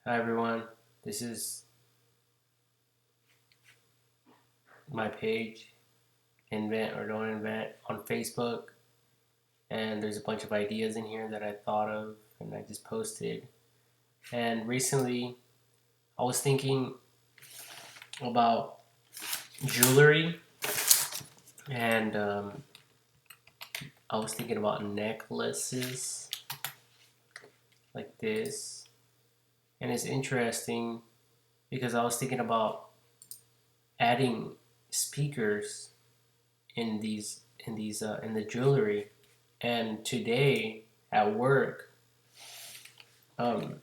Hi everyone, this is my page, Invent or Don't Invent, on Facebook, and there's a bunch of ideas in here that I thought of and I just posted. And recently, I was thinking about jewelry, and I was thinking about necklaces like this, and it's interesting because I was thinking about adding speakers in the jewelry. And today at work, um,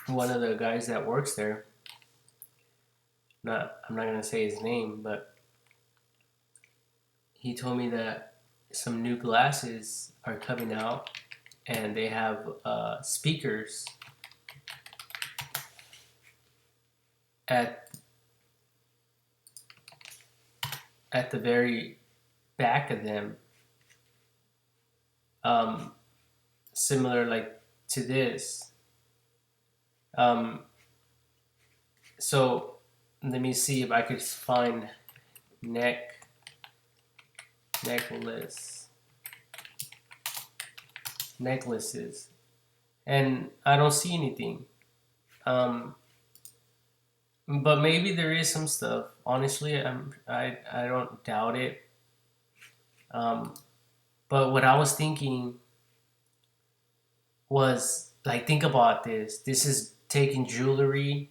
one of the guys that works there, not I'm not gonna say his name, but he told me that some new glasses are coming out, and they have speakers at at the very back of them, um, similar like to this. Um, so let me see if I could find neck necklace necklaces, and I don't see anything. Um, but maybe there is some stuff. Honestly, I don't doubt it. Um, but what I was thinking was like, think about this. This is taking jewelry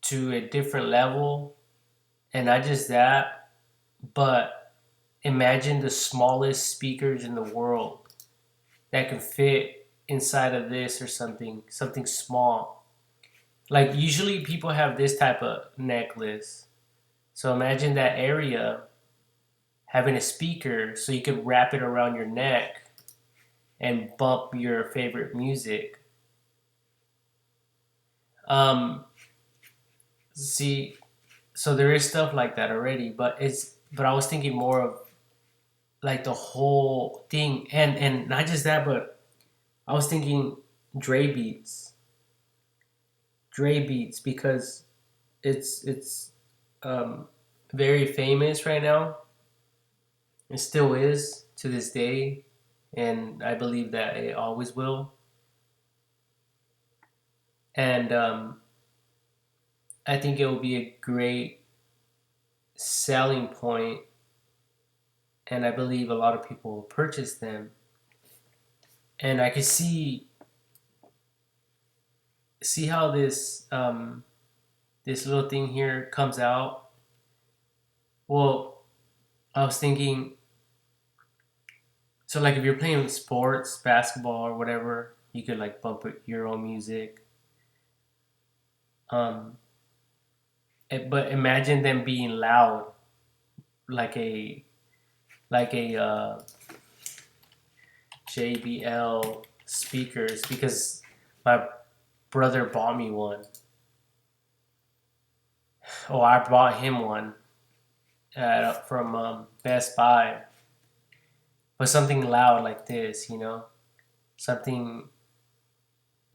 to a different level, and not just that, but imagine the smallest speakers in the world that can fit inside of this or something small. Like usually people have this type of necklace. So imagine that area having a speaker so you could wrap it around your neck and bump your favorite music. Um, see, so there is stuff like that already, but I was thinking more of like the whole thing, and not just that, but I was thinking Dre beats, Dre beats because it's um, very famous right now. It still is to this day, and I believe that it always will. And I think it will be a great selling point, and I believe a lot of people will purchase them. And I can see how this little thing here comes out. Well, I was thinking, so like if you're playing sports, basketball or whatever, you could like bump your own music. Um, but imagine them being loud, like a like a JBL speakers, because my brother bought me one. Oh, I bought him one from Best Buy, but something loud like this, something,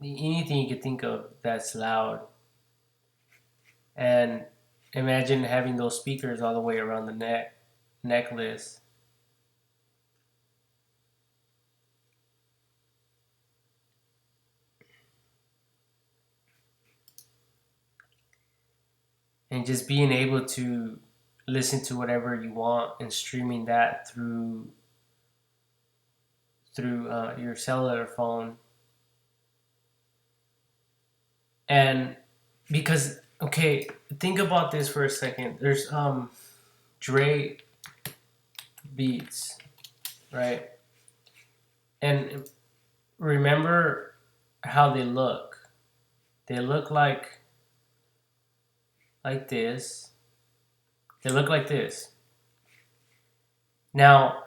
anything you could think of that's loud. And imagine having those speakers all the way around the necklace, and just being able to listen to whatever you want and streaming that through your cellular phone. And because, okay, think about this for a second. There's Dre beats, right? And remember how they look. They look like this. They look like this. Now,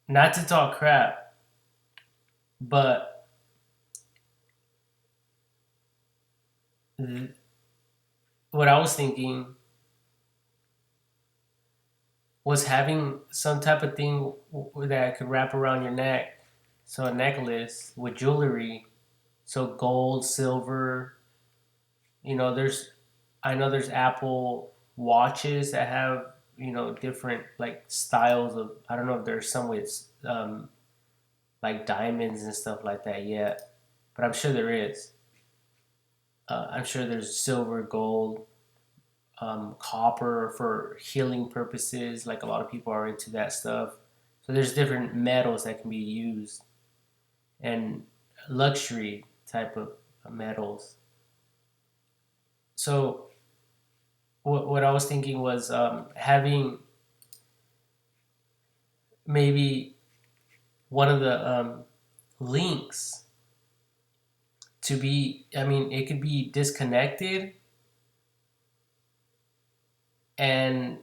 not to talk crap, but what I was thinking was having some type of thing that could wrap around your neck, so a necklace with jewelry, So gold, silver, there's I know there's Apple watches that have, different like styles of, I don't know if there's some with like diamonds and stuff like that yet, but I'm sure there is. I'm sure there's silver, gold, copper for healing purposes. Like a lot of people are into that stuff. So there's different metals that can be used, and luxury type of metals. So what I was thinking was having maybe one of the links to be, I mean, it could be disconnected, and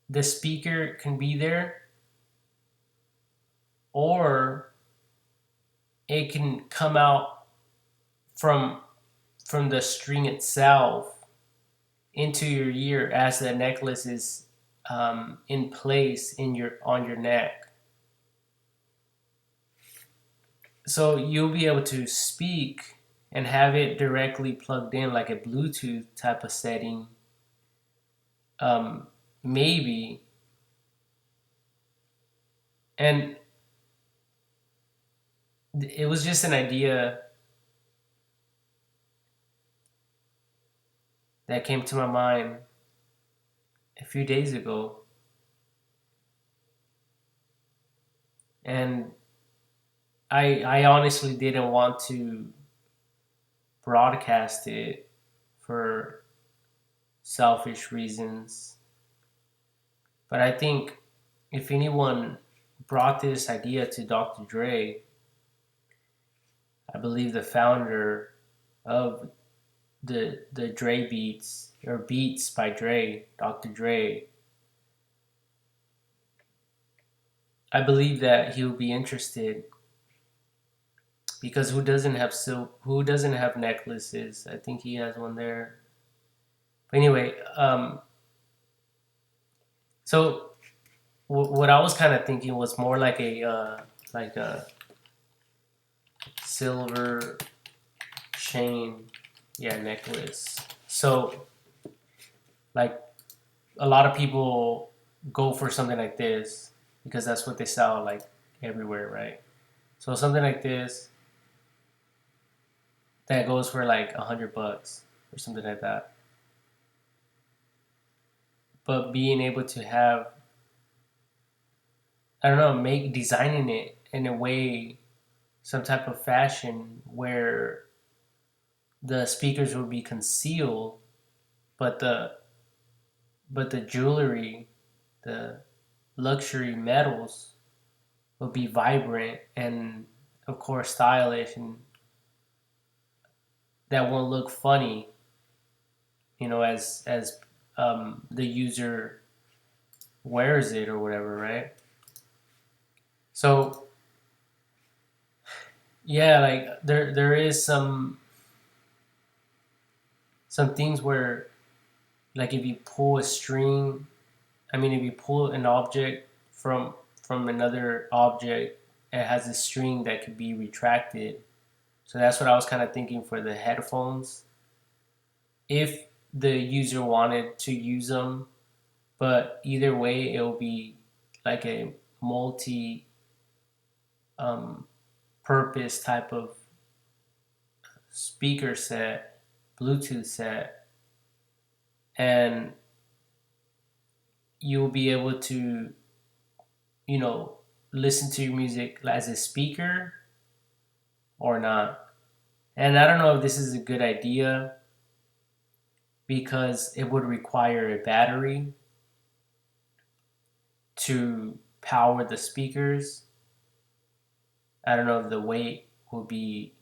the speaker can be there, or it can come out from the string itself into your ear as the necklace is in place in your on your neck. So you'll be able to speak and have it directly plugged in like a Bluetooth type of setting. Maybe. And it was just an idea that came to my mind a few days ago. And I honestly didn't want to broadcast it for selfish reasons. But I think if anyone brought this idea to Dr. Dre, I believe the founder of the Dre Beats, or Beats by Dre, Dr. Dre, I believe that he would be interested, because who doesn't have necklaces? I think he has one there. But anyway, so what I was kind of thinking was more like a silver chain, yeah, necklace. So like a lot of people go for something like this because that's what they sell like everywhere, right? So something like this that goes for like $100 or something like that. But being able to have, I don't know, designing it in a way, some type of fashion where the speakers will be concealed, but the jewelry, the luxury metals will be vibrant and of course stylish, and that won't look funny, as the user wears it or whatever, right? So yeah, like there is some things where, like if you pull a string, I mean if you pull an object from another object, it has a string that could be retracted. So that's what I was kind of thinking for the headphones, if the user wanted to use them. But either way, it will be like a multi um, purpose type of speaker set, Bluetooth set, and you'll be able to, you know, listen to your music as a speaker or not. And I don't know if this is a good idea because it would require a battery to power the speakers. I don't know if the weight will be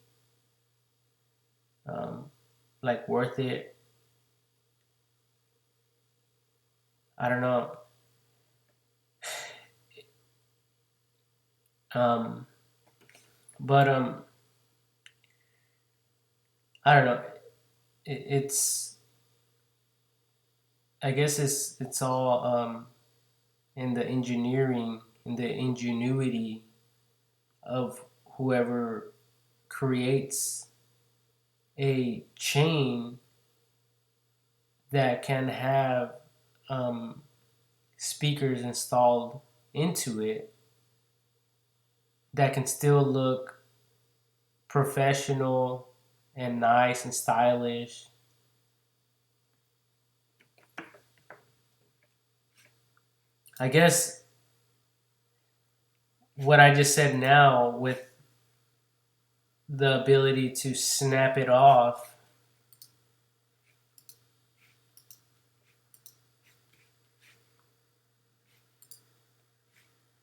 um, like worth it. I don't know. Um, but I don't know. It's, I guess it's all in the engineering, in the ingenuity of whoever creates a chain that can have speakers installed into it that can still look professional and nice and stylish. I guess what I just said now, with the ability to snap it off,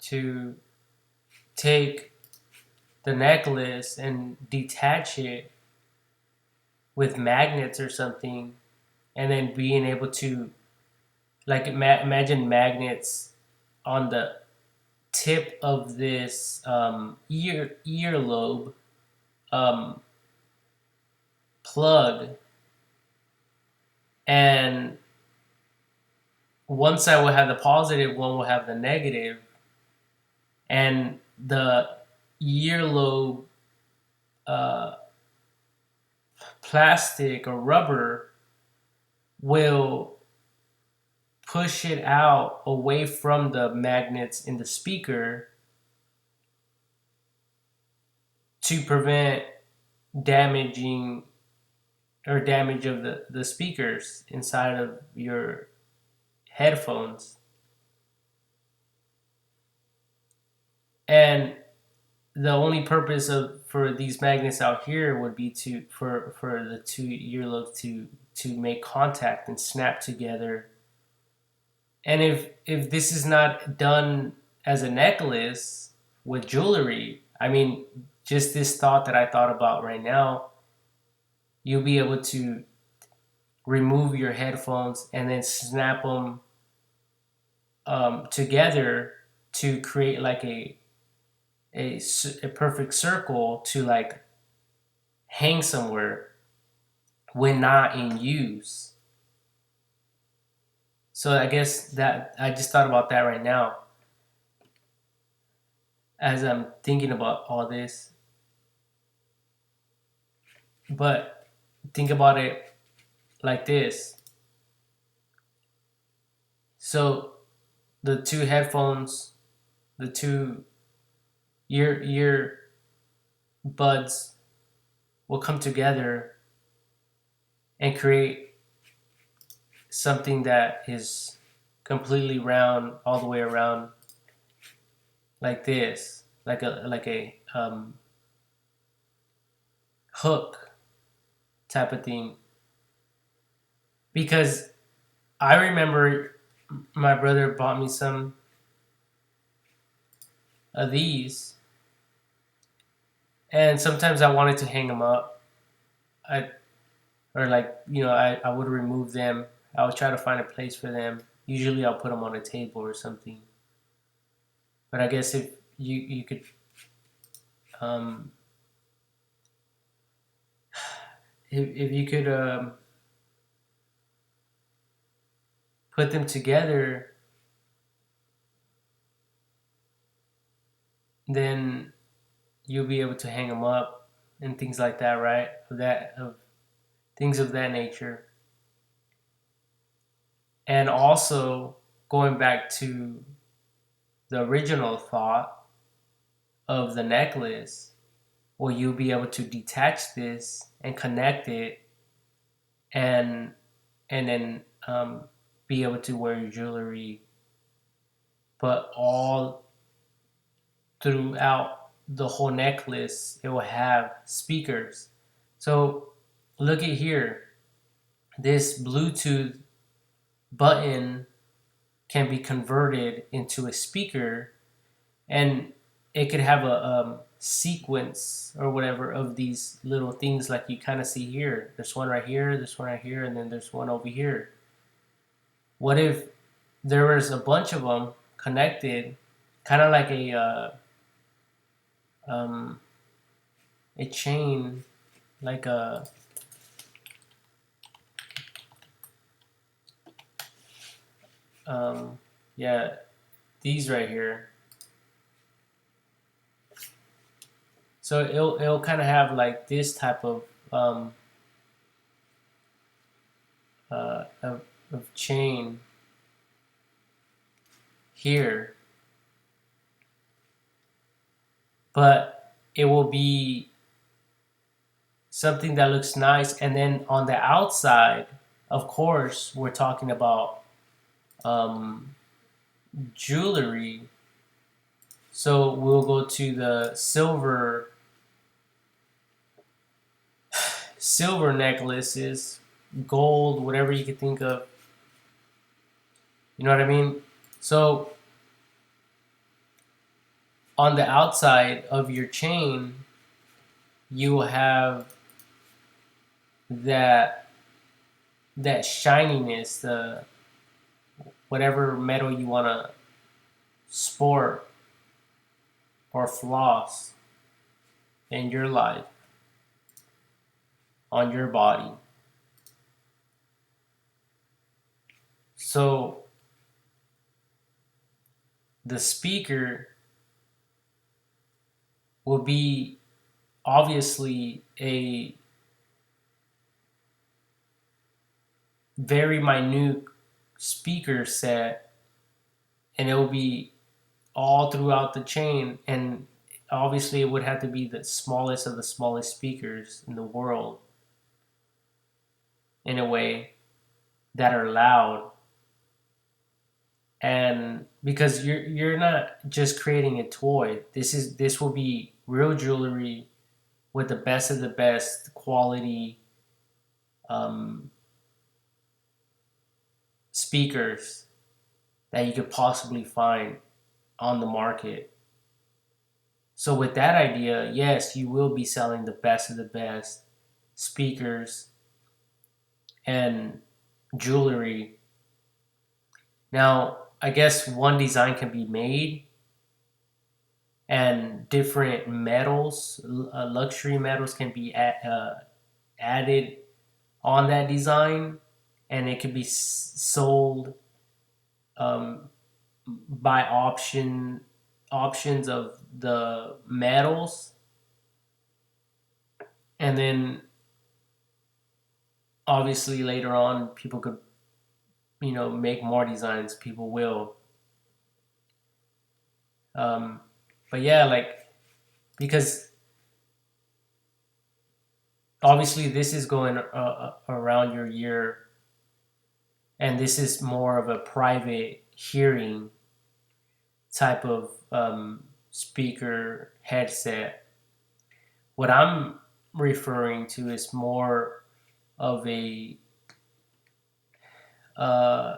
to take the necklace and detach it with magnets or something, and then being able to, like, imagine magnets on the tip of this earlobe um, plug, and one side will have the positive, one will have the negative, and the earlobe uh, plastic or rubber will push it out away from the magnets in the speaker to prevent damaging or damage of the speakers inside of your headphones. And the only purpose of for these magnets out here would be to for the two earlobes to make contact and snap together. And if this is not done as a necklace with jewelry, I mean, just this thought that I thought about right now, you'll be able to remove your headphones and then snap them together to create like a perfect circle to like hang somewhere when not in use. So I guess that I just thought about that right now as I'm thinking about all this. But think about it like this. So the two headphones, the two ear buds will come together and create something that is completely round all the way around, like this, like a hook type of thing. Because I remember my brother bought me some of these, and sometimes I wanted to hang them up. I or like I would remove them. I would try to find a place for them. Usually I'll put them on a table or something. But I guess if you could um, if you could put them together, then you'll be able to hang them up and things like that, right? Of things of that nature. And also going back to the original thought of the necklace, well, you'll be able to detach this and connect it, and then be able to wear your jewelry, but all throughout the whole necklace, it will have speakers. So look at here. This Bluetooth button can be converted into a speaker, and it could have a sequence or whatever of these little things like you kind of see here. There's one right here, there's one right here, and then there's one over here. What if there was a bunch of them connected, kind of like a chain, like a yeah, these right here. So it'll kind of have like this type of um, uh, of, of chain here, but it will be something that looks nice. And then on the outside, of course, we're talking about um, jewelry. So we'll go to the silver necklaces, gold, whatever you could think of. You know what I mean? So on the outside of your chain, you will have that that shininess, the whatever metal you want to sport or floss in your life on your body. So the speaker will be obviously a very minute speaker set, and it will be all throughout the chain, and obviously it would have to be the smallest of the smallest speakers in the world in a way that are loud. And because you're not just creating a toy, this will be real jewelry with the best of the best quality um, speakers that you could possibly find on the market. So with that idea, yes, you will be selling the best of the best speakers and jewelry. Now, I guess one design can be made and different metals, luxury metals can be added on that design, and it could be sold um, by options of the metals, and then obviously later on people could make more designs. People will, um, but yeah, like because obviously this is going around your ear, and this is more of a private hearing type of speaker headset. What I'm referring to is more of a uh,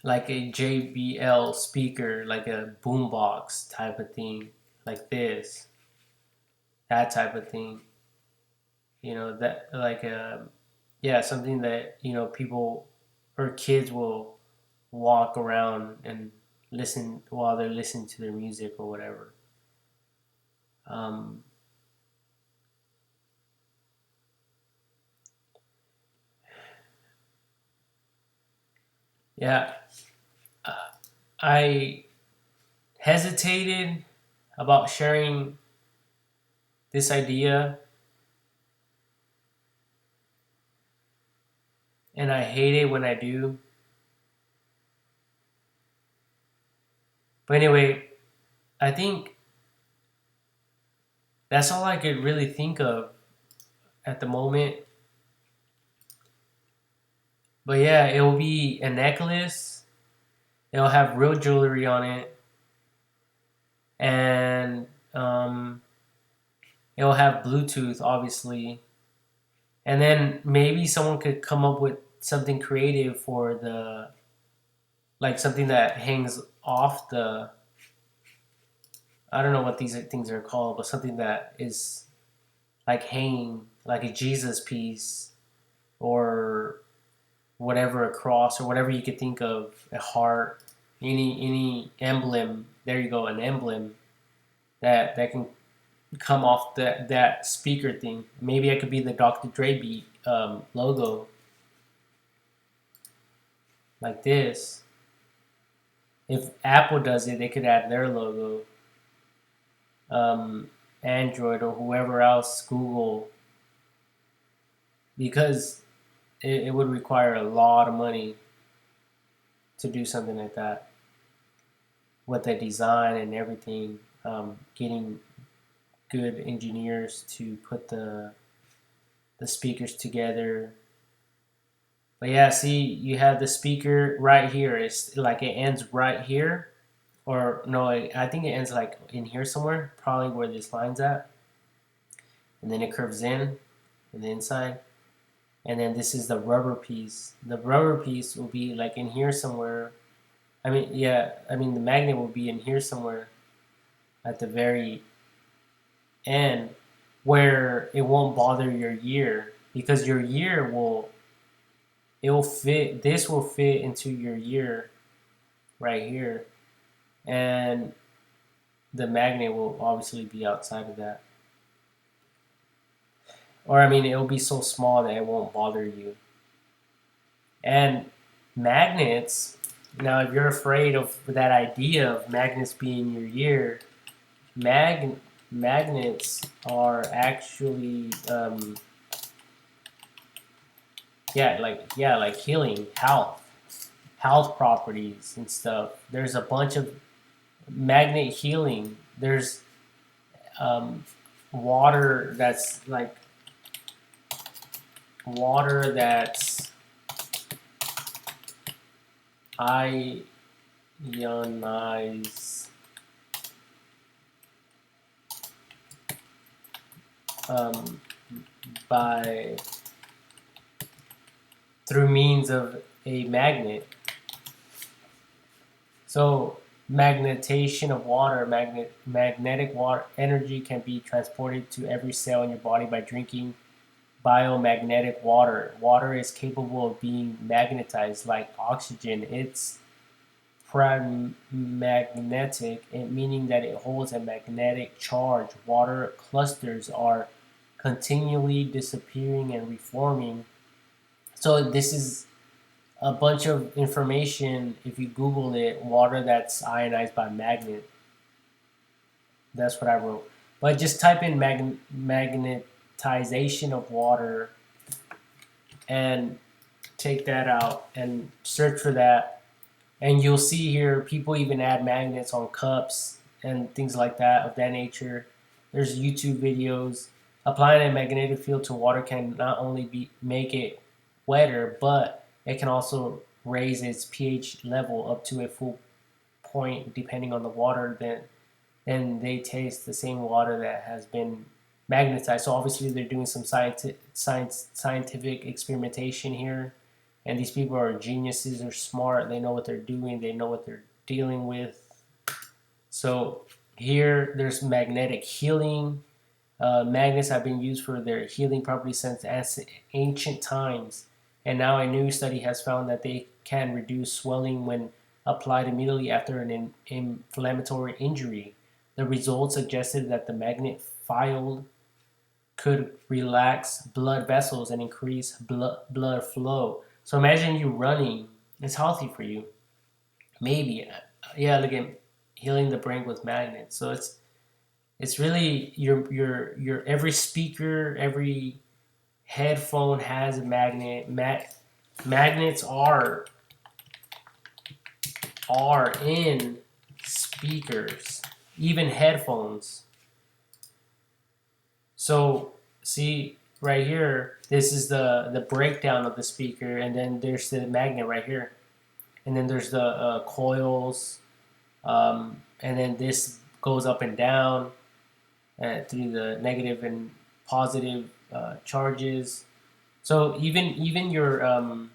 like a JBL speaker, like a boombox type of thing, like this, that type of thing. That like yeah, something that people or kids will walk around and listen while they're listening to their music or whatever. Um, yeah, I hesitated about sharing this idea, and I hate it when I do. But anyway, I think that's all I could really think of at the moment. But yeah, it will be a necklace. It'll have real jewelry on it, and it'll have Bluetooth, obviously. And then maybe someone could come up with something creative for the like something that hangs off the. I don't know what these things are called, but something that is like hanging, like a Jesus piece, or whatever, a cross or whatever you could think of, a heart, any emblem. There you go, an emblem that can come off that speaker thing. Maybe it could be the Dr. Dre beat logo, like this. If Apple does it, they could add their logo. Android or whoever else, Google, because it would require a lot of money to do something like that with the design and everything. Getting good engineers to put the speakers together. But yeah, see, you have the speaker right here. It's like it ends right here, or no, I think it ends like in here somewhere, probably where this line's at, and then it curves in the inside, and then this is the rubber piece. The rubber piece will be like in here somewhere. I mean, yeah, I mean the magnet will be in here somewhere at the very end, where it won't bother your ear, because your ear will, it will fit, this will fit into your ear right here, and the magnet will obviously be outside of that. Or I mean, it'll be so small that it won't bother you. And magnets, now if you're afraid of that idea of magnets being in your ear, magnets are actually like healing, health properties and stuff. There's a bunch of magnet healing. There's water that's ionized by through means of a magnet. So magnetation of water, magnetic water energy can be transported to every cell in your body by drinking biomagnetic water. Water is capable of being magnetized like oxygen. It's paramagnetic, meaning that it holds a magnetic charge. Water clusters are continually disappearing and reforming. So this is a bunch of information. If you Google it, water that's ionized by magnet. That's what I wrote. But just type in magnetization of water and take that out and search for that. And you'll see here people even add magnets on cups and things like that of that nature. There's YouTube videos. Applying a magnetic field to water can not only make it wetter, but it can also raise its pH level up to a full point depending on the water. Then they taste the same water that has been magnetized. So obviously they're doing some scientific experimentation here. And these people are geniuses, they're smart, they know what they're doing, they know what they're dealing with. So here there's magnetic healing. Magnets have been used for their healing properties since ancient times. And now a new study has found that they can reduce swelling when applied immediately after an inflammatory injury. The results suggested that the magnet field could relax blood vessels and increase blood flow. So imagine you running. It's healthy for you. Maybe. Yeah, look at healing the brain with magnets. So it's really your every speaker, every headphone has a magnet. Magnets are in speakers, even headphones. So see right here, this is the breakdown of the speaker, and then there's the magnet right here, and then there's the coils, and then this goes up and down through the negative and positive charges. So even your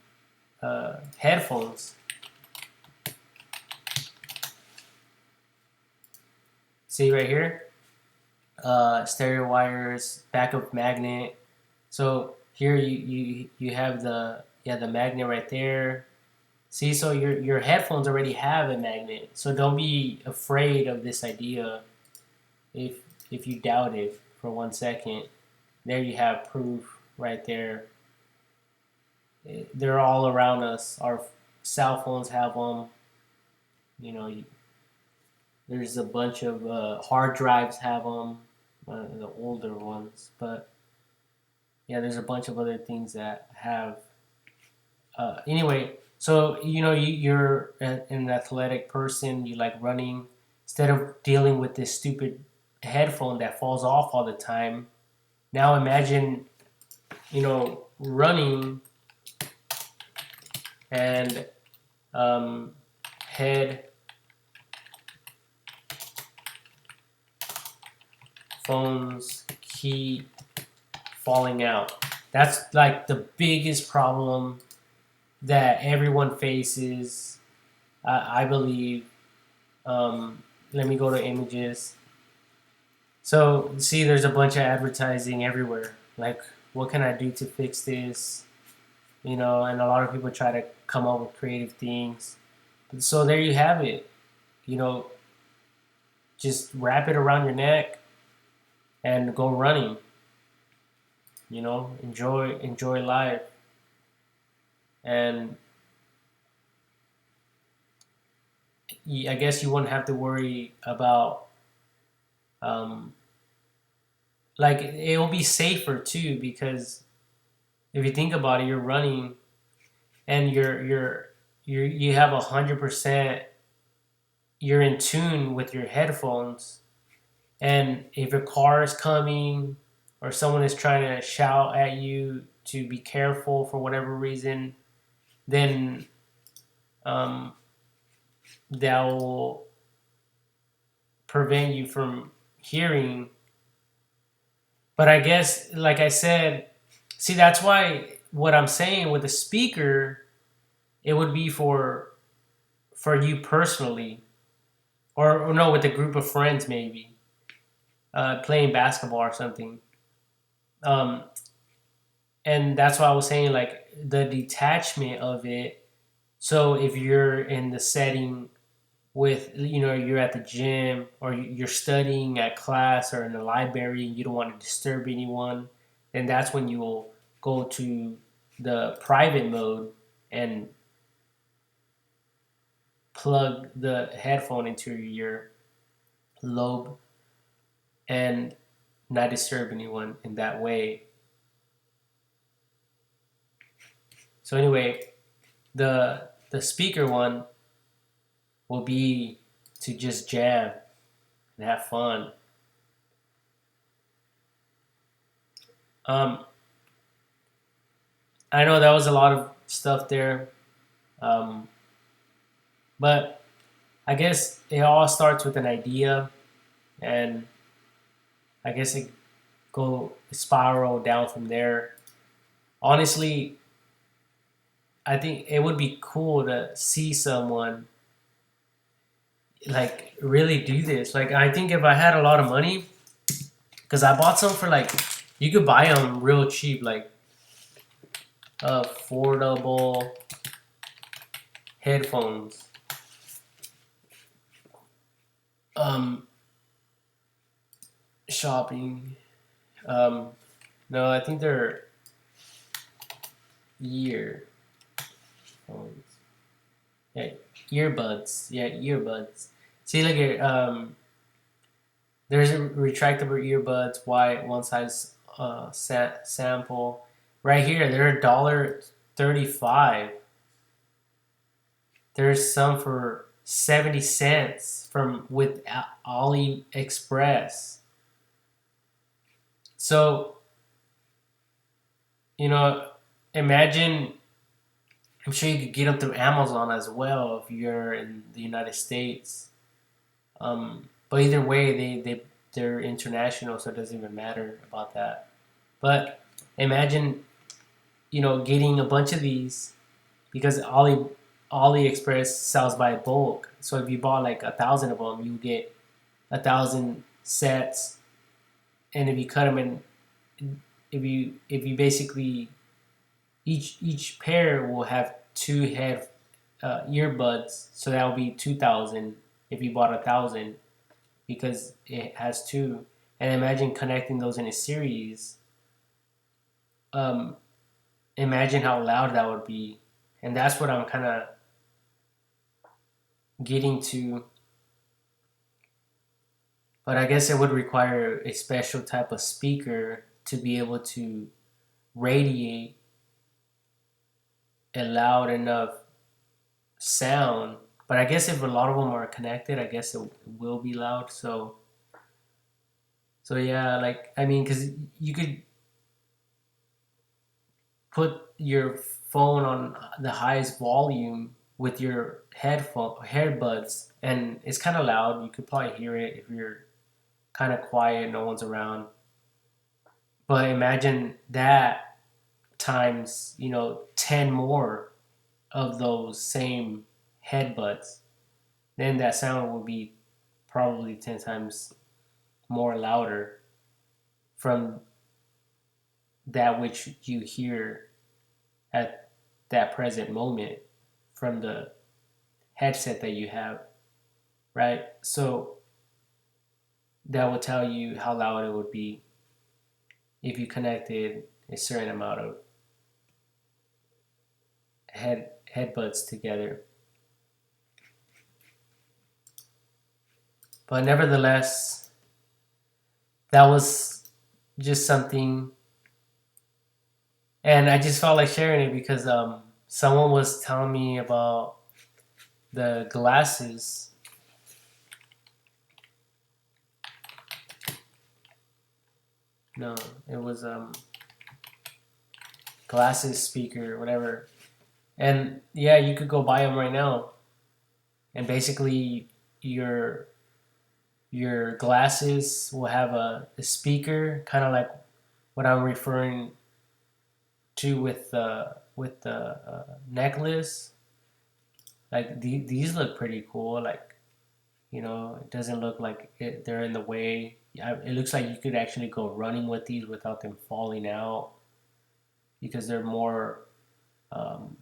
headphones, see right here, stereo wires, backup magnet. So here you have the magnet right there. See, so your headphones already have a magnet. So don't be afraid of this idea. If you doubt it for 1 second, there you have proof right there. They're all around us. Our cell phones have them. You know, there's a bunch of hard drives have them. the older ones. But yeah, there's a bunch of other things that have. Anyway, so you're an athletic person. You like running. Instead of dealing with this stupid headphone that falls off all the time, now imagine running and um, headphones keep falling out. That's like the biggest problem that everyone faces, I believe. Let me go to images. So, see, there's a bunch of advertising everywhere. Like, what can I do to fix this? And a lot of people try to come up with creative things. So, there you have it. You know, just wrap it around your neck and go running. Enjoy life. And I guess you wouldn't have to worry about, um, like, it will be safer too, because if you think about it, you're running and you have 100%. You're in tune with your headphones, and if a car is coming or someone is trying to shout at you to be careful for whatever reason, then um, that will prevent you from hearing. But I guess, like I said, see, that's why what I'm saying with the speaker, it would be for you personally, or no, with a group of friends maybe, playing basketball or something. Um, and that's why I was saying, like, the detachment of it. So if you're in the setting with, you're at the gym, or you're studying at class or in the library and you don't want to disturb anyone, then that's when you will go to the private mode and plug the headphone into your lobe and not disturb anyone in that way. So anyway, the speaker one will be to just jam and have fun. Um, I know that was a lot of stuff there, um, but I guess it all starts with an idea, and I guess it go spiral down from there. Honestly, I think it would be cool to see someone like really do this. Like, I think if I had a lot of money, because I bought some for, like, you could buy them real cheap, like affordable headphones. Um, Shopping. Um, no, I think they're earphones. Yeah, earbuds. Yeah, earbuds. See, look here. There's a retractable earbuds, white, one size sample. Right here, they're $1.35. There's some for 70 cents from with AliExpress. So, you know, imagine. I'm sure you could get them through Amazon as well if you're in the United States. But either way, they're international, so it doesn't even matter about that. But imagine, getting a bunch of these, because AliExpress sells by bulk. So if you bought like 1,000 of them, you get 1,000 sets, and if you cut them in, if you basically each pair will have two head earbuds, so that will be 2,000 if you bought 1,000, because it has two. And imagine connecting those in a series. Um, Imagine how loud that would be, and that's what I'm kind of getting to. But I guess it would require a special type of speaker to be able to radiate a loud enough sound. But I guess if a lot of them are connected, I guess it will be loud. So yeah, like I mean, because you could put your phone on the highest volume with your headbuds, and it's kind of loud. You could probably hear it if you're kind of quiet, no one's around. But imagine that times 10 more of those same headbuds, then that sound will be probably 10 times more louder from that which you hear at that present moment from the headset that you have, right? So that will tell you how loud it would be if you connected a certain amount of headbuds together. But nevertheless, that was just something, and I just felt like sharing it because someone was telling me about the glasses. No, it was glasses speaker, whatever. And yeah, you could go buy them right now. And basically, your glasses will have a speaker, kind of like what I'm referring to with the necklace. Like these look pretty cool. Like it doesn't look like they're in the way. It looks like you could actually go running with these without them falling out because they're more um,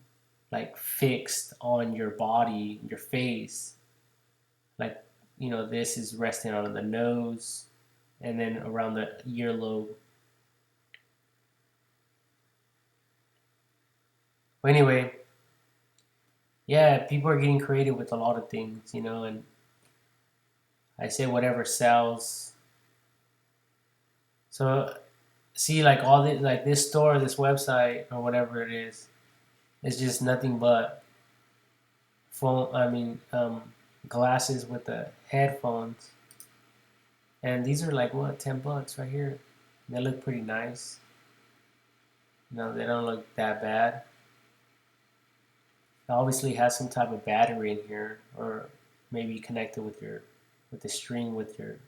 like fixed on your body, your face. Like this is resting on the nose and then around the earlobe. But anyway, yeah, people are getting creative with a lot of things, and I say whatever sells. So see, like all this, like this store, this website, or whatever it is just nothing but phone. I mean, glasses with the headphones, and these are like what, $10 right here. They look pretty nice. No, they don't look that bad. It obviously has some type of battery in here, or maybe connected with the string with your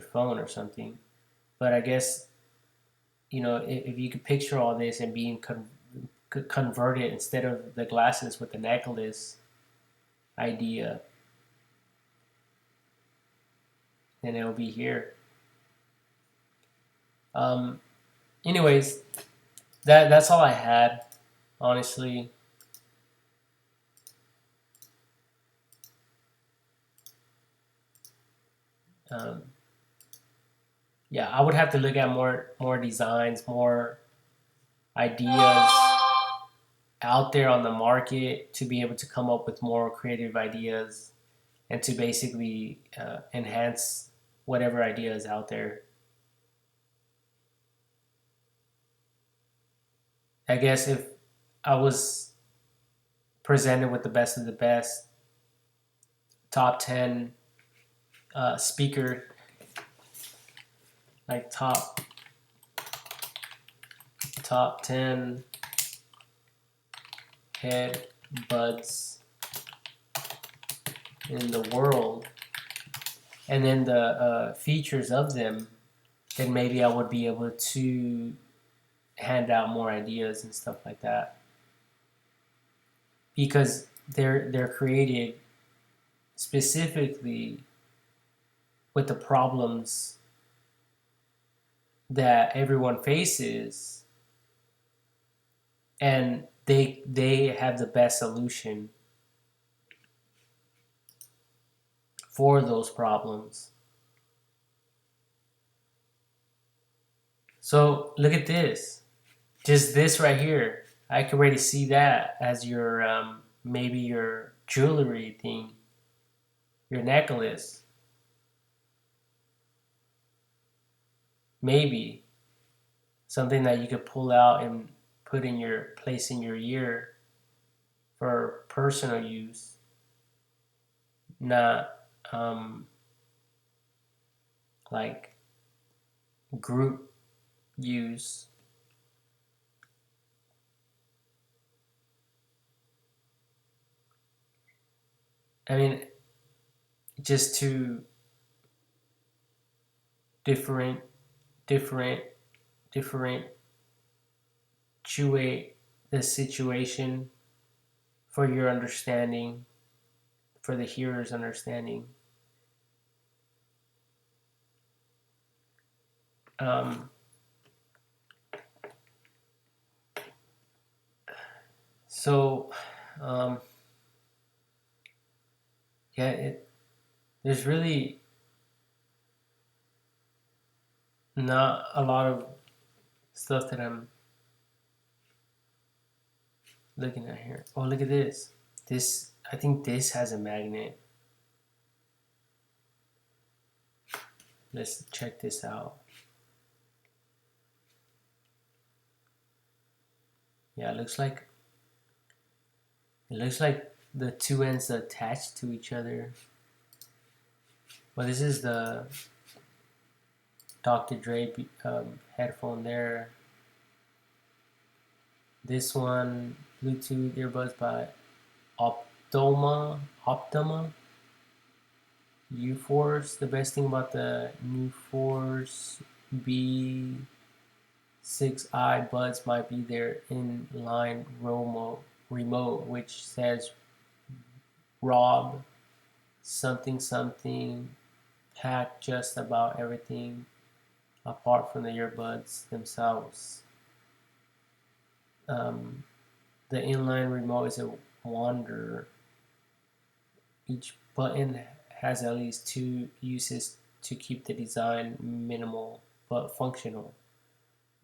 phone or something. But I guess if you could picture all this and being converted instead of the glasses with the necklace idea, then it'll be here. Um, Anyways, that's all I had, honestly. Um, yeah, I would have to look at more designs, more ideas out there on the market to be able to come up with more creative ideas and to basically enhance whatever idea is out there. I guess if I was presented with the best of the best, top 10 speaker, like top 10 head buds in the world, and then the features of them, then maybe I would be able to hand out more ideas and stuff like that, because they're created specifically with the problems that everyone faces, and they have the best solution for those problems. So look at this, just this right here. I can already see that as your maybe your jewelry thing, your necklace. Maybe something that you could pull out and put in your place in your ear for personal use, not like group use. I mean, just to different, different, differentiate the situation for your understanding, for the hearer's understanding. Um, so, um, yeah, there's really not a lot of stuff that I'm looking at here. Oh, look at this. I think this has a magnet. Let's check this out. Yeah, it looks like the two ends are attached to each other. Well, this is the Dr. Dre headphone there. This one, Bluetooth earbuds by Optima U-Force. The best thing about the new Force B6i buds might be their inline remote, which says Rob something something, pack just about everything apart from the earbuds themselves. The inline remote is a wonder. Each button has at least two uses to keep the design minimal but functional.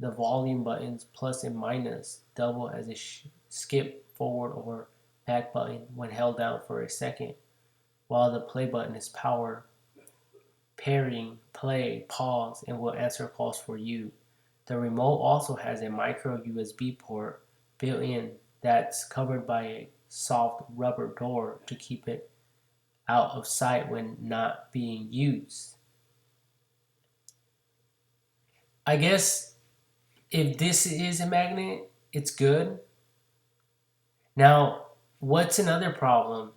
The volume buttons plus and minus double as a skip forward or back button when held down for a second, while the play button is power, pairing, play, pause, and will answer calls for you. The remote also has a micro USB port built in that's covered by a soft rubber door to keep it out of sight when not being used. I guess if this is a magnet, it's good. Now, what's another problem?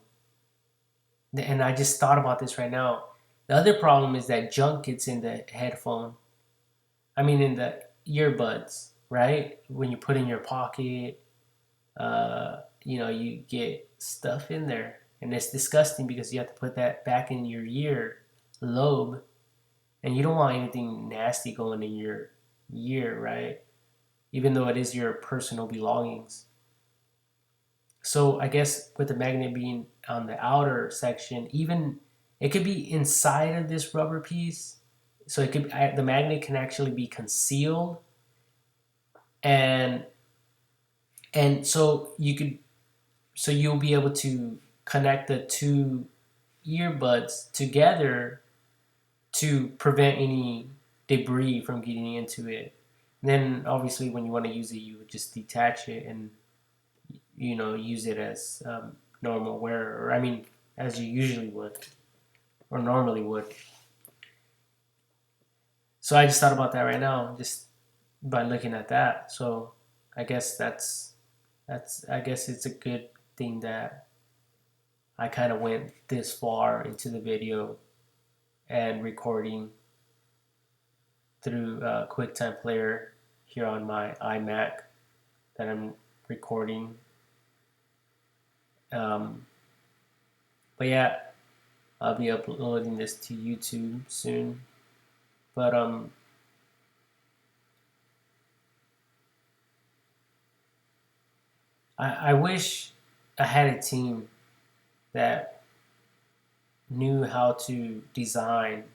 And I just thought about this right now. The other problem is that junk gets in the headphone. I mean, in the earbuds, right? When you put in your pocket, you get stuff in there. And it's disgusting because you have to put that back in your ear lobe. And you don't want anything nasty going in your ear, right? Even though it is your personal belongings. So I guess with the magnet being on the outer section, even it could be inside of this rubber piece. So the magnet can actually be concealed, and so you'll be able to connect the two earbuds together to prevent any debris from getting into it. And then obviously when you want to use it, you would just detach it and use it as normal wear, or I mean, as you usually would or normally would. So I just thought about that right now, just by looking at that. So I guess I guess it's a good thing that I kind of went this far into the video and recording through QuickTime Player here on my iMac that I'm recording. But yeah, I'll be uploading this to YouTube soon. But I wish I had a team that knew how to design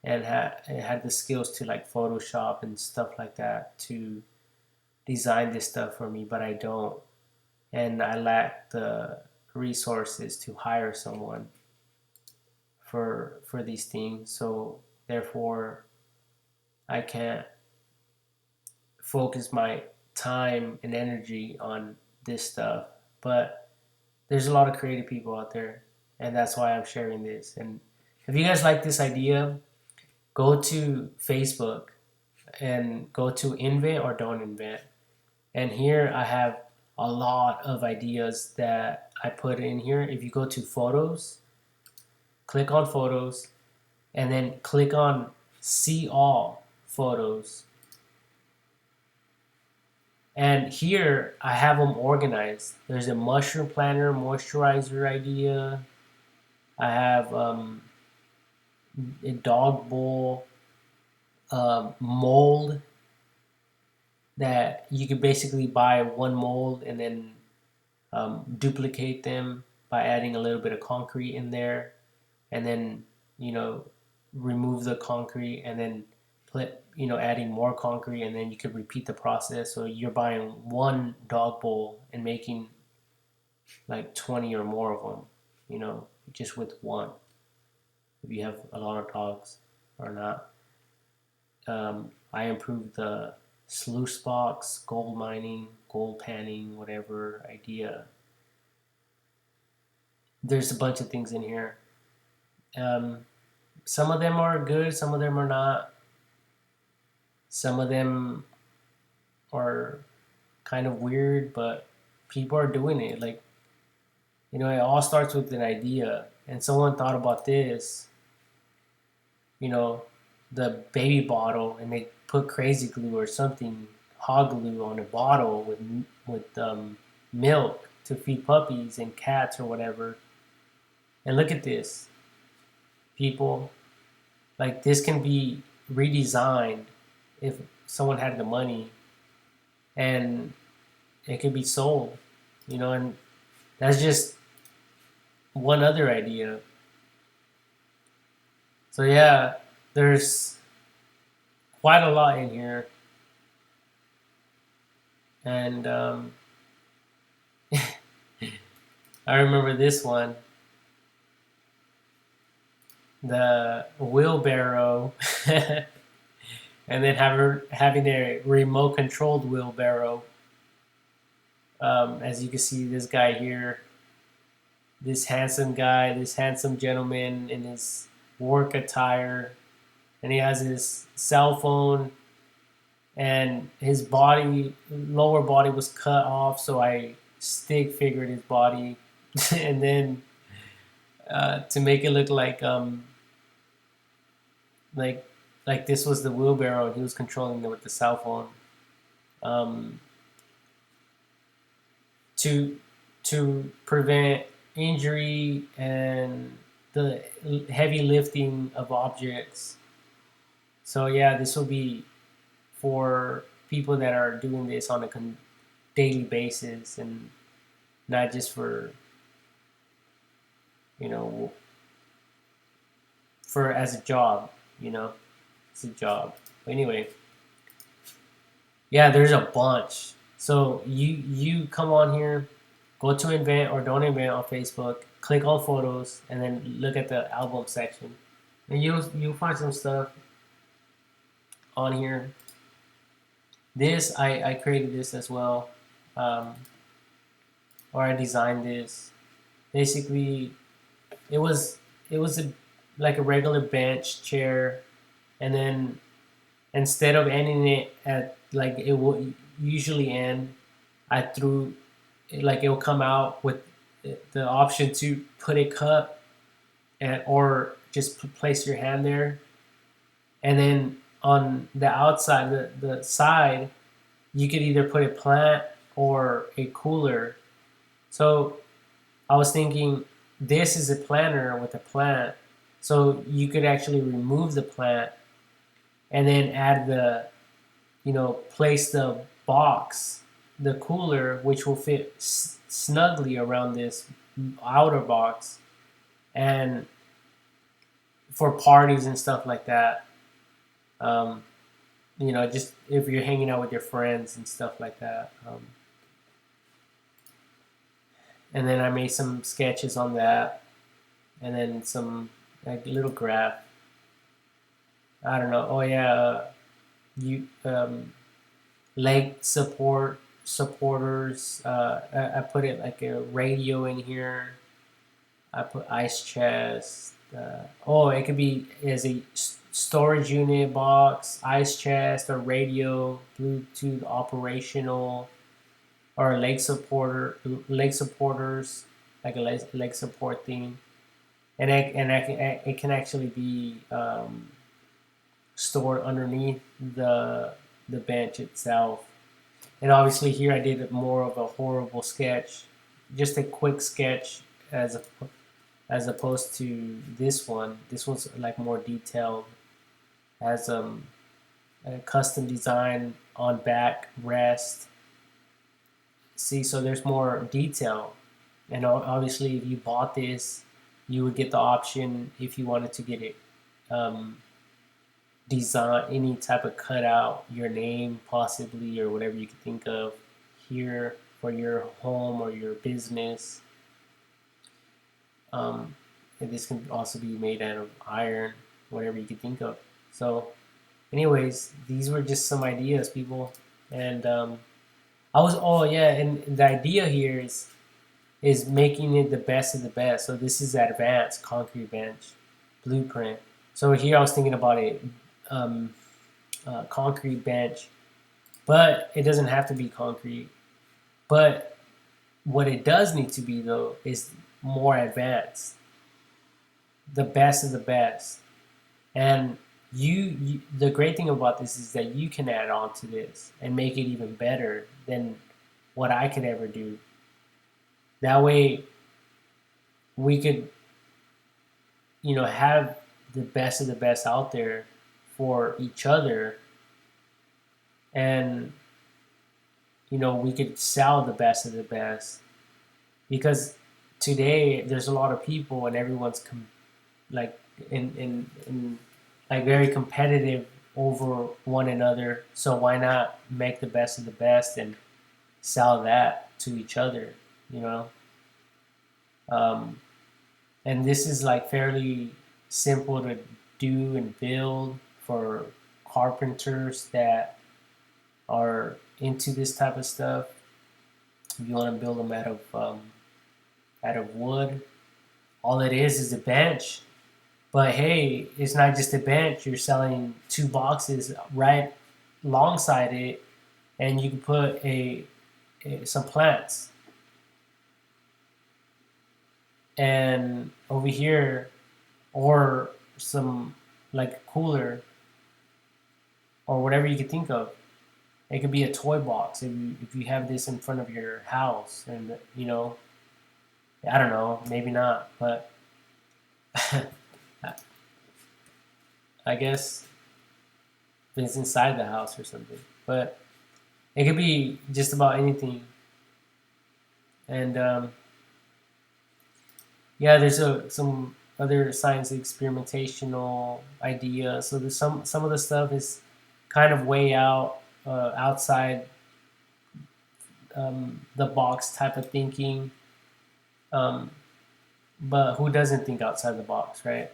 and had the skills to like Photoshop and stuff like that to design this stuff for me, but I don't, and I lack the resources to hire someone. for these things. So therefore, I can't focus my time and energy on this stuff. But there's a lot of creative people out there, and that's why I'm sharing this. And if you guys like this idea, go to Facebook and go to invent or don't invent. And here I have a lot of ideas that I put in here. If you go to photos, click on photos, and then click on see all photos. And here I have them organized. There's a mushroom planter, moisturizer idea. I have a dog bowl, mold that you could basically buy one mold and then duplicate them by adding a little bit of concrete in there, and then remove the concrete and then adding more concrete, and then you could repeat the process. So you're buying one dog bowl and making like 20 or more of them, just with one, if you have a lot of dogs or not. I improved the sluice box, gold mining, gold panning, whatever idea. There's a bunch of things in here. Some of them are good, some of them are not. Some of them are kind of weird, but people are doing it. Like, it all starts with an idea, and someone thought about this, the baby bottle, and they put crazy glue or something, hog glue on a bottle with milk to feed puppies and cats or whatever. And look at this, people. Like, this can be redesigned if someone had the money, and it could be sold, and that's just one other idea. So yeah, there's quite a lot in here, and I remember this one, the wheelbarrow, and then having a remote controlled wheelbarrow. As you can see, this guy here, this handsome guy, this handsome gentleman in his work attire, and he has his cell phone, and his lower body was cut off, so I stick figured his body, and then to make it look like this was the wheelbarrow, and he was controlling it with the cell phone. To prevent injury and the heavy lifting of objects. So yeah, this will be for people that are doing this on a daily basis, and not just for for as a job. It's a job. Anyway, yeah, there's a bunch. So you come on here, go to invent or don't invent on Facebook, click on photos, and then look at the album section, and you'll find some stuff on here. This I created this as well, or I designed this. Basically, it was like a regular bench chair, and then instead of ending it at like it will usually end, I threw like it will come out with the option to put a cup or just place your hand there, and then on the outside, the side, you could either put a plant or a cooler. So I was thinking, this is a planter with a plant, so you could actually remove the plant and then add place the box, the cooler, which will fit snugly around this outer box, and for parties and stuff like that. Just if you're hanging out with your friends and stuff like that. And then I made some sketches on that, and then some like little graph. I don't know. Oh yeah, you leg supporters. I put it like a radio in here. I put ice chest. Oh, it could be as a storage unit box, ice chest, or radio, Bluetooth operational, or leg supporters, like a leg support thing, and it can actually be stored underneath the bench itself. And obviously here I did more of a horrible sketch, just a quick sketch as a, as opposed to this one. This one's like more detailed, has a custom design on back rest. See, so there's more detail. And obviously, if you bought this, you would get the option if you wanted to get it um, design any type of cutout, your name possibly, or whatever you could think of here for your home or your business. Um, and this can also be made out of iron, whatever you could think of. So, anyways, these were just some ideas, people. And oh yeah, and the idea here is making it the best of the best. So this is advanced concrete bench blueprint. So here I was thinking about a um, concrete bench, but it doesn't have to be concrete. But what it does need to be though is more advanced, the best of the best. And the great thing about this is that you can add on to this and make it even better than what I could ever do. That way, we could, have the best of the best out there for each other, and we could sell the best of the best because today there's a lot of people and everyone's like in like very competitive over one another. So why not make the best of the best and sell that to each other, you know? Um, and this is like fairly simple to do and build for carpenters that are into this type of stuff. If you want to build them out of wood, all it is a bench. But hey, it's not just a bench. You're selling two boxes right alongside it, and you can put some plants. And over here, or some like cooler, or whatever you could think of. It could be a toy box if you have this in front of your house, and I don't know, maybe not, but I guess it's inside the house or something. But it could be just about anything. And yeah, there's some other science experimentational ideas. So there's some of the stuff is kind of way outside the box type of thinking. Um, but who doesn't think outside the box, right?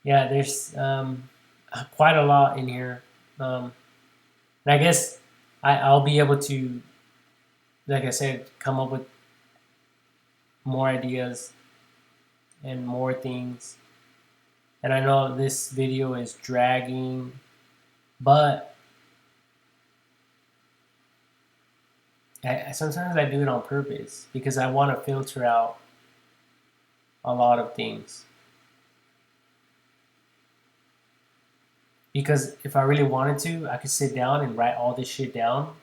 Yeah, there's quite a lot in here. And I guess I'll be able to, like I said, come up with more ideas and more things. And I know this video is dragging, but sometimes I do it on purpose because I want to filter out a lot of things. Because if I really wanted to, I could sit down and write all this shit down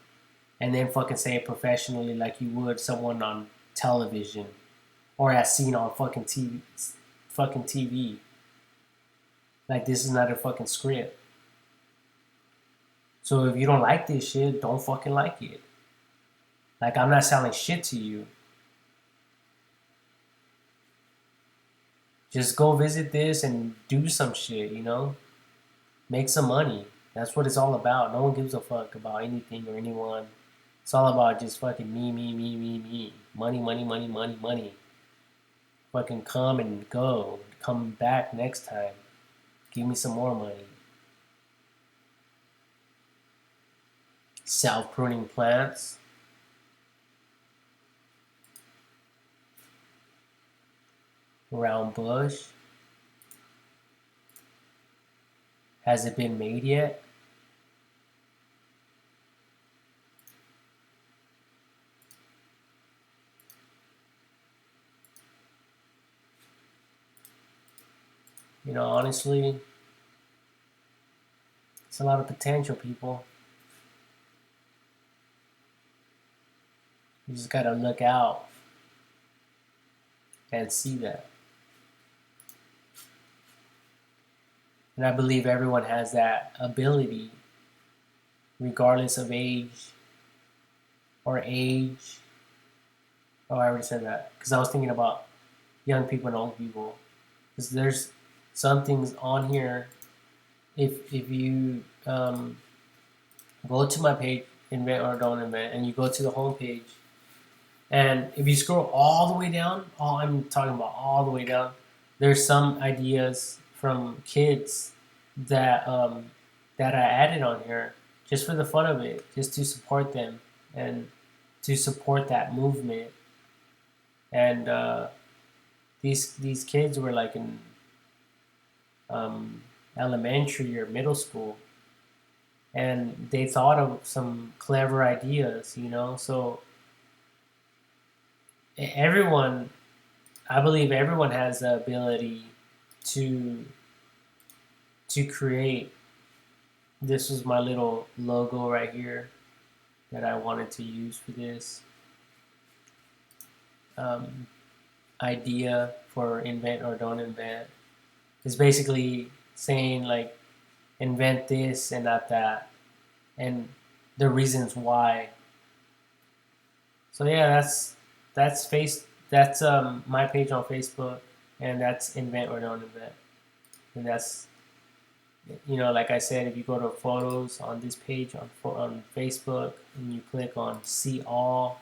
and then fucking say it professionally like you would someone on television or as seen on fucking TV. Like this is not a fucking script. So if you don't like this shit, don't fucking like it. Like I'm not selling shit to you. Just go visit this and do some shit, Make some money. That's what it's all about. No one gives a fuck about anything or anyone. It's all about just fucking me, me, me, me, me. Money, money, money, money, money. Fucking come and go. Come back next time. Give me some more money. Self-pruning plants. Round bush. Has it been made yet? You know, honestly, it's a lot of potential, people. You just gotta look out and see that. And I believe everyone has that ability, regardless of age or age. Oh, I already said that. Because I was thinking about young people and old people. Because there's some things on here. If you go to my page, invent or don't invent, and you go to the home page, and if you scroll all the way down, all I'm talking about all the way down, there's some ideas from kids that that I added on here just for the fun of it, just to support them and to support that movement. And these kids were like in elementary or middle school, and they thought of some clever ideas, you know. So everyone, I believe everyone has the ability to create. This was my little logo right here that I wanted to use for this um, idea for invent or don't invent. It's basically saying like invent this and not that, and the reasons why. So yeah, that's my page on Facebook, and that's invent or don't invent, and that's, you know, like I said, if you go to photos on this page on Facebook and you click on see all,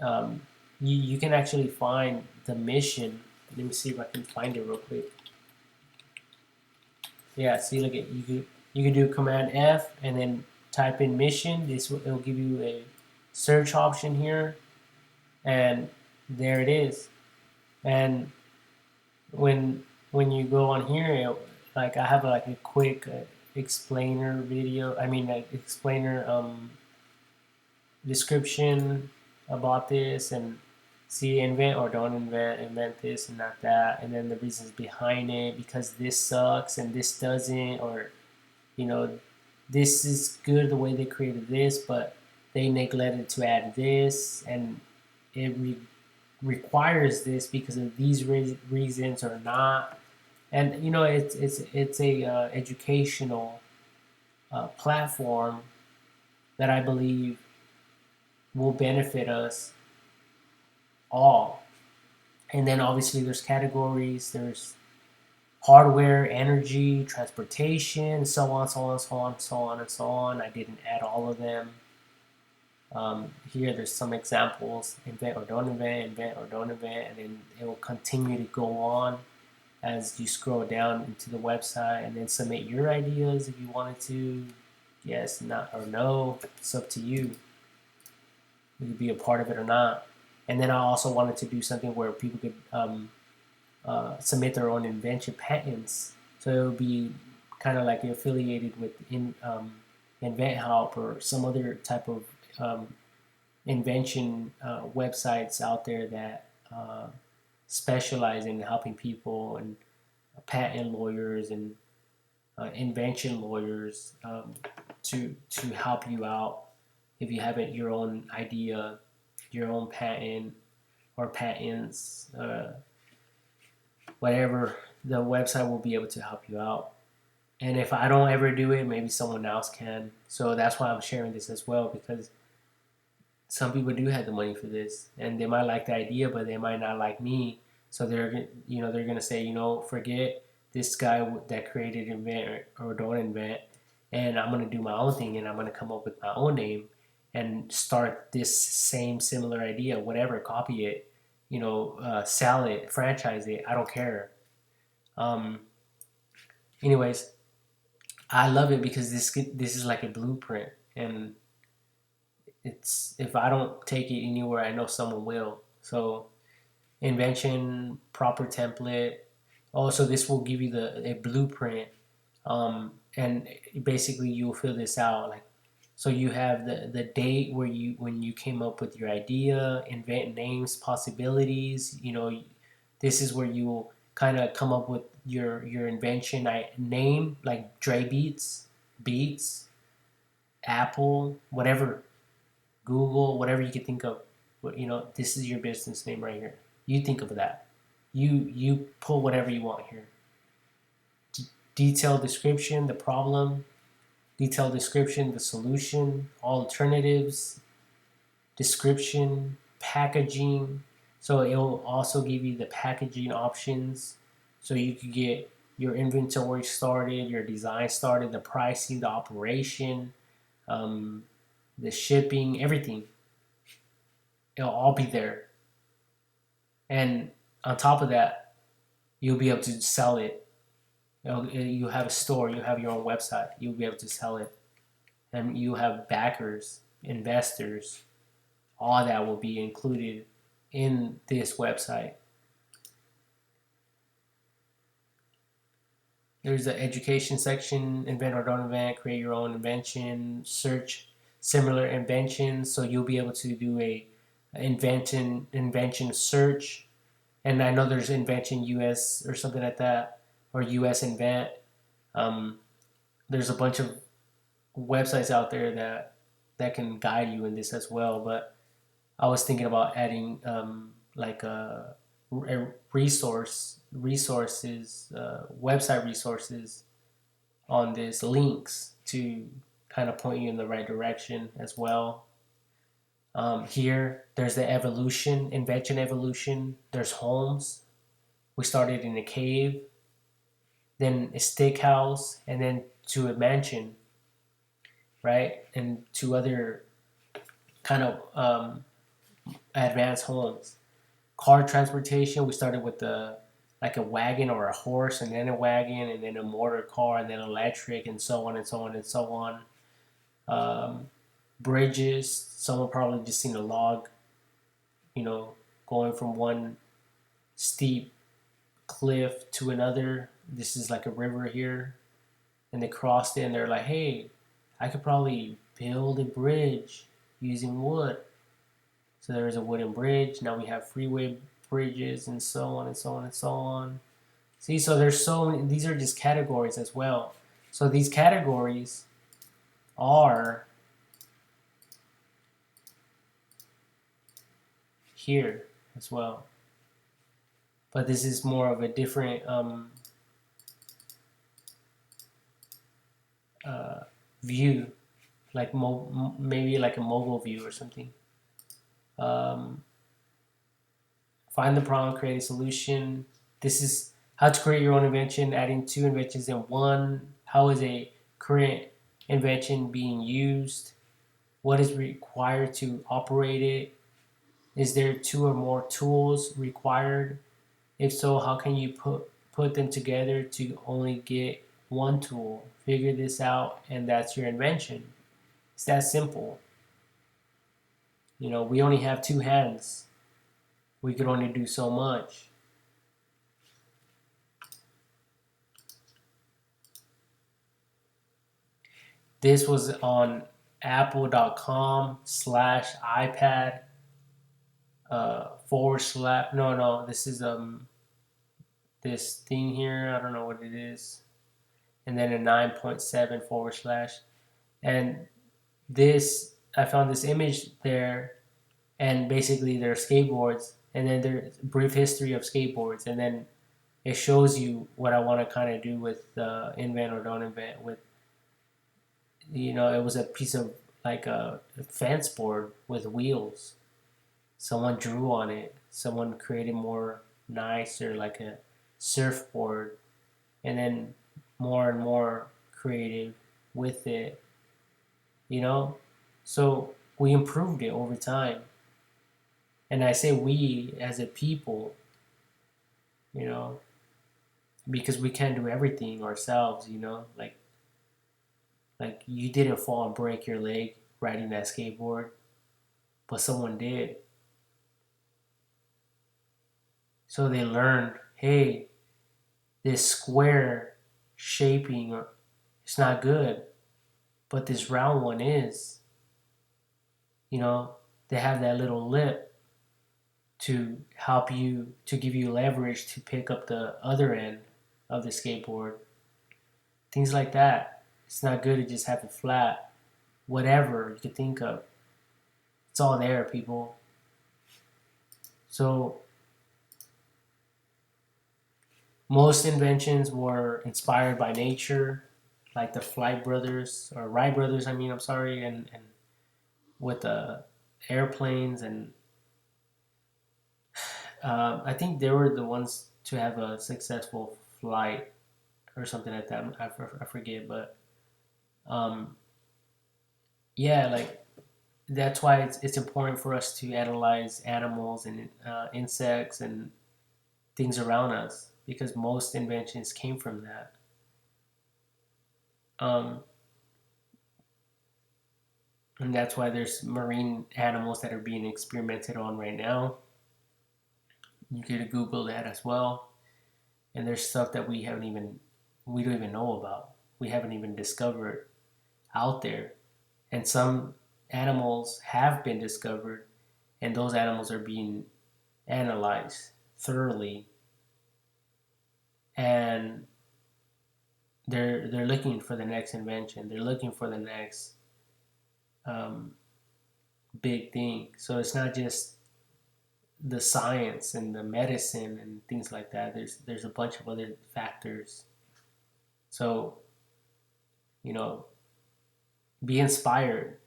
um, you can actually find the mission. Let me see if I can find it real quick. Yeah, see, look at you can do Command F and then type in mission. It'll give you a search option here, and there it is. And when you go on here, like I have like a quick explainer video. I mean, like explainer description about this, and see invent or don't invent this and not that, and then the reasons behind it, because this sucks and this doesn't, or you know, this is good the way they created this, but they neglected to add this, and it requires this because of these reasons or not. And you know, it's a educational platform that I believe will benefit us all. And then obviously there's categories, there's hardware, energy, transportation, so on, so on, so on, so on, and so on. I didn't add all of them. Here there's some examples: invent or don't invent or don't invent, and then it will continue to go on as you scroll down into the website, and then submit your ideas if you wanted to. Yes, not, or no. It's up to you. You could be a part of it or not. And then I also wanted to do something where people could submit their own invention patents. So it would be kind of like affiliated with Invent Help or some other type of invention websites out there that specialize in helping people, and patent lawyers and invention lawyers, to help you out if you have your own idea, your own patent or patents, whatever. The website will be able to help you out. And if I don't ever do it, maybe someone else can. So that's why I'm sharing this as well, because some people do have the money for this, and they might like the idea, but they might not like me. So they're gonna say, forget this guy that created invent or don't invent. and I'm gonna do my own thing, and I'm gonna come up with my own name and start this same similar idea, whatever, copy it, sell it, franchise it. I don't care. Um, anyways, I love it because this is like a blueprint, and it's if I don't take it anywhere, I know someone will. So invention, proper template. Also, this will give you a blueprint, and basically you'll fill this out like so you have the date where you when you came up with your idea, invent names, possibilities. This is where you'll kind of come up with your invention name like Dre Beats, Apple, whatever, Google, whatever you can think of. This is your business name right here. You think of that. You put whatever you want here. Detailed description, the problem, detailed description, the solution, alternatives, description, packaging. So it'll also give you the packaging options. So you could get your inventory started, your design started, the pricing, the operation, um, the shipping, everything. It'll all be there. And on top of that, you'll be able to sell it. You have a store, you have your own website, you'll be able to sell it. And you have backers, investors, all that will be included in this website. There's the education section, invent or don't invent, create your own invention, search similar inventions. So you'll be able to do a invention search. And I know there's Invention US or something like that, or US Invent. Um, there's a bunch of websites out there that can guide you in this as well. But I was thinking about adding like a resources, website resources on this links to kind of point you in the right direction as well. Here, there's the evolution, invention evolution. There's homes. We started in a cave, then a steakhouse, and then to a mansion, right? And to other kind of advanced homes. Car transportation, we started with like a wagon or a horse, and then a wagon, and then a motor car, and then electric, and so on and so on and so on. Bridges, someone probably just seen a log, you know, going from one steep cliff to another. This is like a river here, and they crossed it, and they're like, hey, I could probably build a bridge using wood. So there's a wooden bridge. Now we have freeway bridges and so on and so on and so on. See, so there's so many, these are just categories as well. So these categories are here as well. But this is more of a different view, like maybe like a mobile view or something. Um, find the problem, create a solution. This is how to create your own invention, adding two inventions in one. How is a current invention being used? What is required to operate it? Is there two or more tools required? If so, how can you put them together to only get one tool? Figure this out, and that's your invention. It's that simple. We only have two hands. We could only do so much. This was on apple.com/iPad / no, this is this thing here. I don't know what it is. And then a 9.7 / and this I found this image there, and basically they're skateboards, and then there's brief history of skateboards, and then it shows you what I want to kind of do with invent or don't invent. With it was a piece of like a fence board with wheels. Someone drew on it. Someone created more nicer like a surfboard, and then more and more creative with it, you know? So we improved it over time. And I say we as a people, you know, because we can't do everything ourselves, you know? Like you didn't fall and break your leg riding that skateboard, but someone did. So they learned, hey, this square shaping, it's not good, but this round one is. You know, they have that little lip to help you, to give you leverage to pick up the other end of the skateboard. Things like that. It's not good to just have it flat. Whatever you can think of, it's all there, people. So most inventions were inspired by nature, like the Flight brothers, or Wright brothers, I mean, I'm sorry, and with the airplanes. And I think they were the ones to have a successful flight or something like that. I forget, but um, yeah, like that's why it's important for us to analyze animals and insects and things around us, because most inventions came from that. Um, and that's why there's marine animals that are being experimented on right now. You could Google that as well. And there's stuff that we don't even know about. We haven't even discovered out there. And some animals have been discovered, and those animals are being analyzed thoroughly, and they're looking for the next invention. They're looking for the next um, big thing. So it's not just the science and the medicine and things like that. There's a bunch of other factors. So you know, be inspired.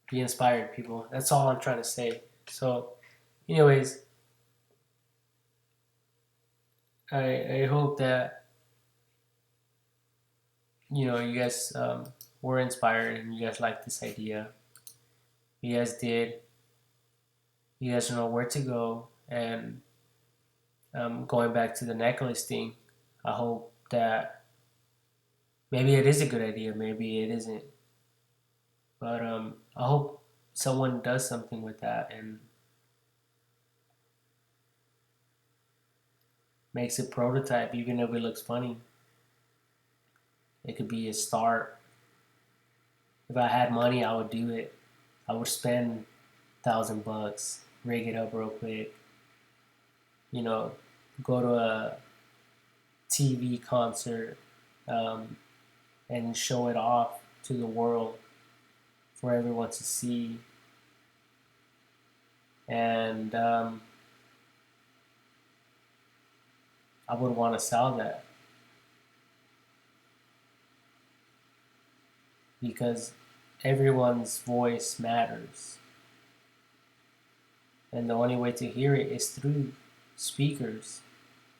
Be inspired, people. That's all I'm trying to say. So, anyways, I hope that you guys were inspired and you guys liked this idea. You guys did. You guys know where to go. And going back to the necklace thing, I hope that maybe it is a good idea, maybe it isn't. But I hope someone does something with that and makes a prototype, even if it looks funny. It could be a start. If I had money, I would do it. I would spend $1,000, rig it up real quick. You know, go to a TV concert, um, and show it off to the world for everyone to see. And I would want to sell that because everyone's voice matters. And the only way to hear it is through speakers.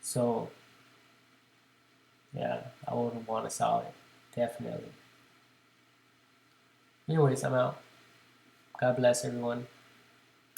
So, yeah, I would want to sell it. Definitely. Anyways, I'm out. God bless everyone.